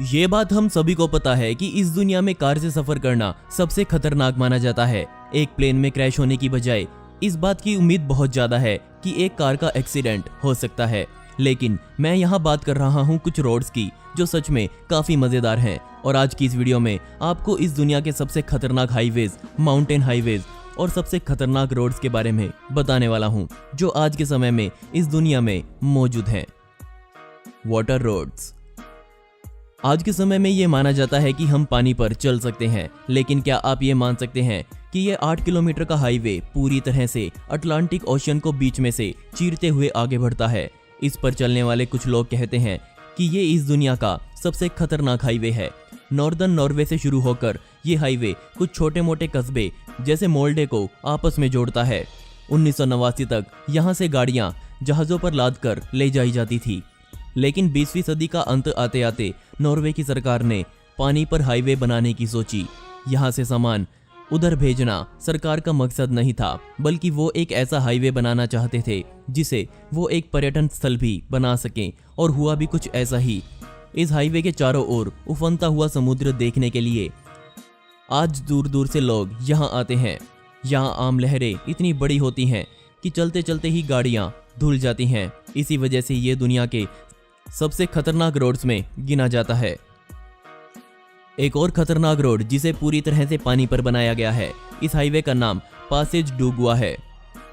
ये बात हम सभी को पता है कि इस दुनिया में कार से सफर करना सबसे खतरनाक माना जाता है। एक प्लेन में क्रैश होने की बजाय इस बात की उम्मीद बहुत ज्यादा है कि एक कार का एक्सीडेंट हो सकता है, लेकिन मैं यहाँ बात कर रहा हूँ कुछ रोड्स की जो सच में काफी मजेदार हैं। और आज की इस वीडियो में आपको इस दुनिया के सबसे खतरनाक हाईवेज, माउंटेन हाईवेज और सबसे खतरनाक रोड्स के बारे में बताने वाला हूँ जो आज के समय में इस दुनिया में मौजूद हैं। Water roads. आज के समय में ये माना जाता है कि हम पानी पर चल सकते हैं, लेकिन क्या आप ये मान सकते हैं कि ये 8 किलोमीटर का हाईवे पूरी तरह से अटलांटिक ओशन को बीच में से चीरते हुए आगे बढ़ता है। इस पर चलने वाले कुछ लोग कहते हैं कि ये इस दुनिया का सबसे खतरनाक हाईवे है। नॉर्दर्न नॉर्वे से शुरू होकर ये हाईवे कुछ छोटे मोटे कस्बे जैसे मोल्डे को आपस में जोड़ता है। 1989 तक यहाँ से गाड़ियाँ जहाज़ों पर लाद कर ले जाई जाती थी, लेकिन 20वीं सदी का अंत आते आते नॉर्वे की सरकार ने पानी पर हाईवे बनाने की सोची। यहाँ से सामान उधर भेजना सरकार का मकसद नहीं था, बल्कि वो एक ऐसा हाईवे बनाना चाहते थे जिसे वो एक पर्यटन स्थल भी बना सकें, और हुआ भी कुछ ऐसा ही। इस हाईवे के चारों ओर उफनता हुआ समुद्र देखने के लिए आज दूर दूर से लोग यहाँ आते हैं। यहाँ आम लहरें इतनी बड़ी होती हैं कि चलते चलते ही गाड़ियाँ धुल जाती हैं। इसी वजह से ये दुनिया के सबसे खतरनाक रोड्स में गिना जाता है। एक और खतरनाक रोड जिसे पूरी तरह से पानी पर बनाया गया है, इस हाईवे का नाम पासेज डू गुआ है,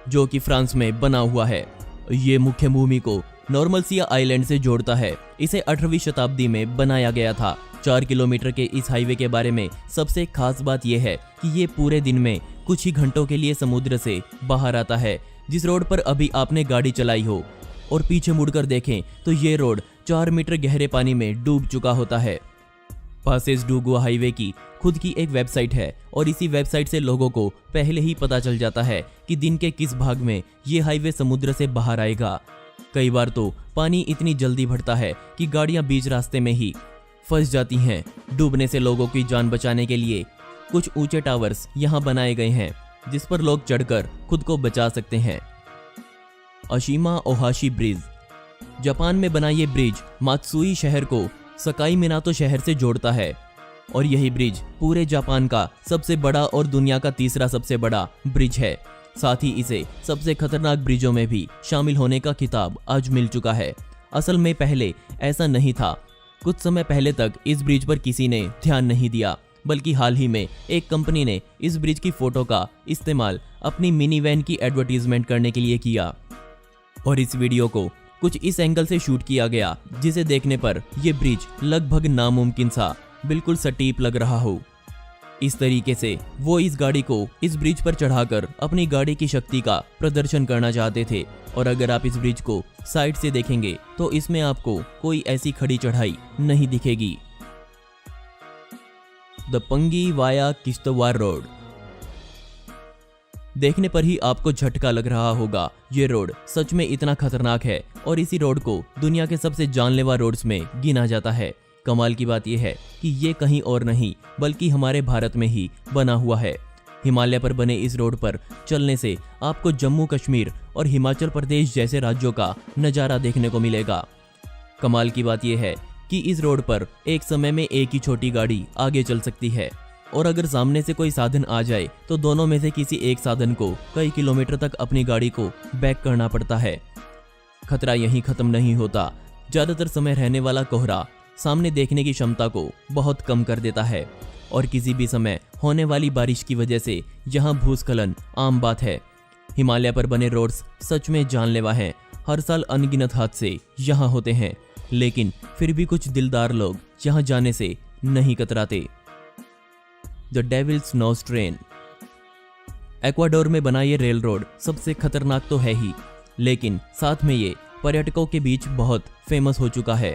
जो कि फ्रांस में बना हुआ है। ये मुख्य भूमि को नॉर्मलसिया आइलैंड से जोड़ता है। इसे 18वीं शताब्दी में बनाया गया था। 4 किलोमीटर के इस हाईवे के बारे में सबसे खास बात यह है कि ये पूरे दिन में कुछ ही घंटों के लिए समुद्र से बाहर आता है। जिस रोड पर अभी आपने गाड़ी चलाई हो और पीछे मुड़कर देखें तो ये रोड 4 मीटर गहरे पानी में डूब चुका होता है। पासेज डू गुआ हाईवे की खुद की एक वेबसाइट है, और इसी वेबसाइट से लोगों को पहले ही पता चल जाता है कि दिन के किस भाग में ये हाईवे समुद्र से बाहर आएगा। कई बार तो पानी इतनी जल्दी बढ़ता है कि गाड़ियां बीच रास्ते में ही फंस जाती हैं। डूबने से लोगों की जान बचाने के लिए कुछ ऊंचे टावर्स यहाँ बनाए गए हैं जिस पर लोग चढ़कर खुद को बचा सकते हैं। अशिमा ओहाशी ब्रिज। जापान में बना ये ब्रिज मात्सुई शहर को सकाई मिनातो शहर से जोड़ता है, और यही ब्रिज पूरे जापान का सबसे बड़ा और दुनिया का तीसरा सबसे बड़ा ब्रिज है। साथ ही इसे सबसे खतरनाक ब्रिजों में भी शामिल होने का खिताब आज मिल चुका है। असल में पहले ऐसा नहीं था। कुछ समय पहले तक इस ब्रिज पर किसी ने ध्यान नहीं दिया, बल्कि हाल ही में एक कंपनी ने इस ब्रिज की फोटो का इस्तेमाल अपनी मिनी वैन की एडवर्टीजमेंट करने के लिए किया, और इस वीडियो को कुछ इस एंगल से शूट किया गया जिसे देखने पर यह ब्रिज लगभग नामुमकिन सा बिल्कुल सटीप लग रहा हो। इस तरीके से वो इस गाड़ी को इस ब्रिज पर चढ़ाकर अपनी गाड़ी की शक्ति का प्रदर्शन करना चाहते थे। और अगर आप इस ब्रिज को साइड से देखेंगे तो इसमें आपको कोई ऐसी खड़ी चढ़ाई नहीं दिखेगी। The Pangi via Kishtwar road. देखने पर ही आपको झटका लग रहा होगा, ये रोड सच में इतना खतरनाक है, और इसी रोड को दुनिया के सबसे जानलेवा रोड्स में गिना जाता है। कमाल की बात यह है कि ये कहीं और नहीं बल्कि हमारे भारत में ही बना हुआ है। हिमालय पर बने इस रोड पर चलने से आपको जम्मू कश्मीर और हिमाचल प्रदेश जैसे राज्यों का नज़ारा देखने को मिलेगा। कमाल की बात यह है कि इस रोड पर एक समय में एक ही छोटी गाड़ी आगे चल सकती है, और अगर सामने से कोई साधन आ जाए तो दोनों में से किसी एक साधन को कई किलोमीटर तक अपनी गाड़ी को बैक करना पड़ता है। खतरा यहीं खत्म नहीं होता। ज्यादातर समय रहने वाला कोहरा सामने देखने की क्षमता को बहुत कम कर देता है, और किसी भी समय होने वाली बारिश की वजह से यहाँ भूस्खलन आम बात है। हिमालय पर बने रोड्स सच में जानलेवा हैं। हर साल अनगिनत हादसे यहाँ होते हैं, लेकिन फिर भी कुछ दिलदार लोग यहाँ जाने से नहीं कतराते। The devil's nose train. Ecuador में बना ये रेल रोड सबसे खतरनाक तो है ही, लेकिन साथ में ये पर्यटकों के बीच बहुत फेमस हो चुका है।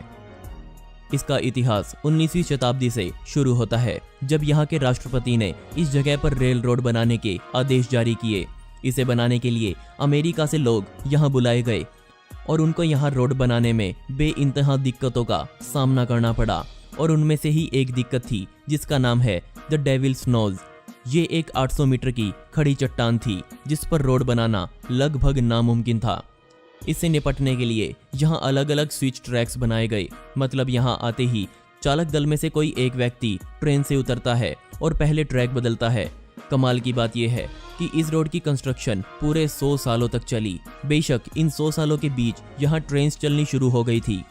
इसका इतिहास 19वीं शताब्दी से शुरू होता है, जब यहाँ के राष्ट्रपति ने इस जगह पर रेल रोड बनाने के आदेश जारी किए। इसे बनाने के लिए अमेरिका से लोग यहाँ बुलाए गए, और उनको यहाँ रोड बनाने में बेइंतहा दिक्कतों का सामना करना पड़ा, और उनमें से ही एक दिक्कत थी जिसका नाम है द डेविल्स नोज। ये एक 800 मीटर की खड़ी चट्टान थी जिस पर रोड बनाना लगभग नामुमकिन था। इससे निपटने के लिए यहाँ अलग अलग स्विच ट्रैक्स बनाए गए, मतलब यहाँ आते ही चालक दल में से कोई एक व्यक्ति ट्रेन से उतरता है और पहले ट्रैक बदलता है। कमाल की बात यह है कि इस रोड की कंस्ट्रक्शन पूरे 100 सालों तक चली। बेशक इन 100 सालों के बीच यहाँ ट्रेन चलनी शुरू हो गई थी।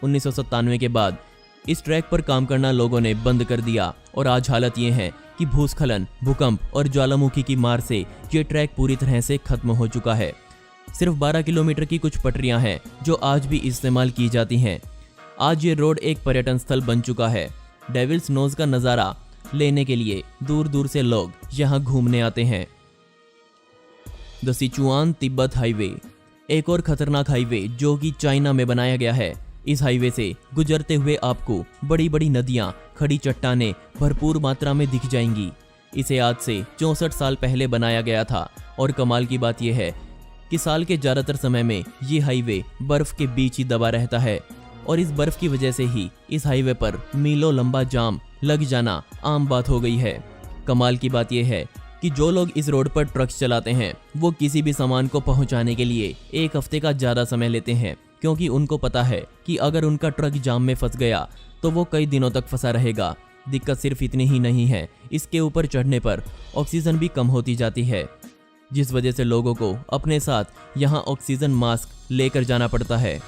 1997 के बाद इस ट्रैक पर काम करना लोगों ने बंद कर दिया और आज हालत ये है कि भूस्खलन, भूकंप और ज्वालामुखी की मार से ये ट्रैक पूरी तरह से खत्म हो चुका है। सिर्फ 12 किलोमीटर की कुछ पटरियां हैं जो आज भी इस्तेमाल की जाती हैं। आज ये रोड एक पर्यटन स्थल बन चुका है। डेविल्स नोज का नज़ारा लेने के लिए दूर दूर से लोग यहाँ घूमने आते हैं। द सिचुआन तिब्बत हाईवे एक और खतरनाक हाईवे जो कि चाइना में बनाया गया है। इस हाईवे से गुजरते हुए आपको बड़ी बड़ी नदियां, खड़ी चट्टानें भरपूर मात्रा में दिख जाएंगी। इसे आज से 64 साल पहले बनाया गया था और कमाल की बात यह है कि साल के ज़्यादातर समय में ये हाईवे बर्फ के बीच ही दबा रहता है और इस बर्फ की वजह से ही इस हाईवे पर मीलों लंबा जाम लग जाना आम बात हो गई है। कमाल की बात यह है कि जो लोग इस रोड पर ट्रक्स चलाते हैं वो किसी भी सामान को पहुंचाने के लिए 1 हफ्ते का ज़्यादा समय लेते हैं, क्योंकि उनको पता है कि अगर उनका ट्रक जाम में फंस गया तो वो कई दिनों तक फंसा रहेगा। दिक्कत सिर्फ इतनी ही नहीं है, इसके ऊपर चढ़ने पर ऑक्सीजन भी कम होती जाती है, जिस वजह से लोगों को अपने साथ यहाँ ऑक्सीजन मास्क लेकर जाना पड़ता है।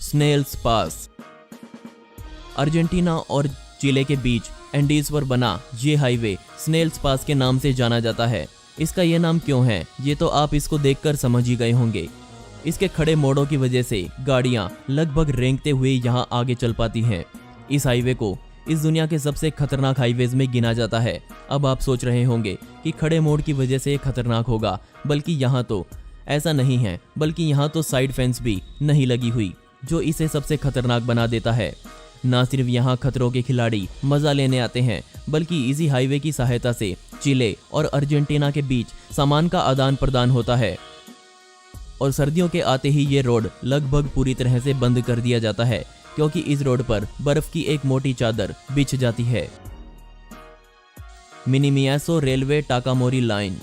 स्नेल्स पास अर्जेंटीना और चिले के बीच एंडीज पर बना ये हाईवे स्नेल्स पास के नाम से जाना जाता है। इसका ये नाम क्यों है ये तो आप इसको देखकर समझ ही गए होंगे। इसके खड़े मोड़ों की वजह से गाड़ियां लगभग रेंगते हुए यहाँ आगे चल पाती हैं। इस हाईवे को इस दुनिया के सबसे खतरनाक हाईवेज में गिना जाता है। अब आप सोच रहे होंगे कि खड़े मोड़ की वजह से खतरनाक होगा, बल्कि यहाँ तो ऐसा नहीं है, बल्कि यहाँ तो साइड फेंस भी नहीं लगी हुई जो इसे सबसे खतरनाक बना देता है। ना सिर्फ यहाँ खतरों के खिलाड़ी मजा लेने आते हैं, बल्कि इसी हाईवे की सहायता से चिले और अर्जेंटीना के बीच सामान का आदान प्रदान होता है और सर्दियों के आते ही ये रोड लगभग पूरी तरह से बंद कर दिया जाता है, क्योंकि इस रोड पर बर्फ की एक मोटी चादर बिछ जाती है। मिनीमियासो रेलवे टाकामोरी लाइन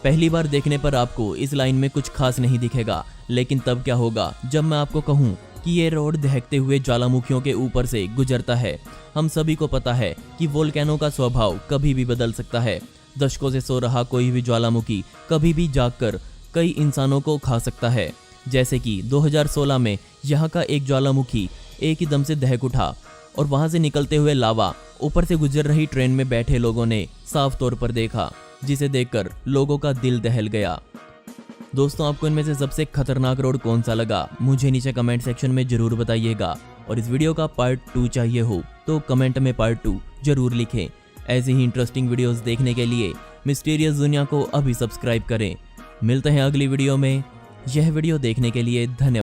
पहली बार देखने पर आपको इस लाइन में कुछ खास नहीं दिखेगा, लेकिन तब क्या होगा जब मैं आपको कहूँ कि ये रोड दहकते हुए ज्वालामुखियों के ऊपर से गुजरता है। हम सभी को पता है कि वोल्केनो का स्वभाव कभी भी बदल सकता है। दशकों से सो रहा कोई भी ज्वालामुखी कभी भी जागकर कई इंसानों को खा सकता है। जैसे कि 2016 में यहाँ का एक ज्वालामुखी एक ही दम से दहक उठा और वहाँ से निकलते हुए लावा ऊपर से गुजर रही ट्रेन में बैठे लोगों ने साफ तौर पर देखा, जिसे देखकर लोगों का दिल दहल गया। दोस्तों, आपको इनमें से सबसे खतरनाक रोड कौन सा लगा मुझे नीचे कमेंट सेक्शन में जरूर बताइएगा, और इस वीडियो का पार्ट 2 चाहिए हो तो कमेंट में पार्ट 2 जरूर लिखें। ऐसे ही इंटरेस्टिंग वीडियोस देखने के लिए मिस्टीरियस दुनिया को अभी सब्सक्राइब करें। मिलते हैं अगली वीडियो में। यह वीडियो देखने के लिए धन्यवाद।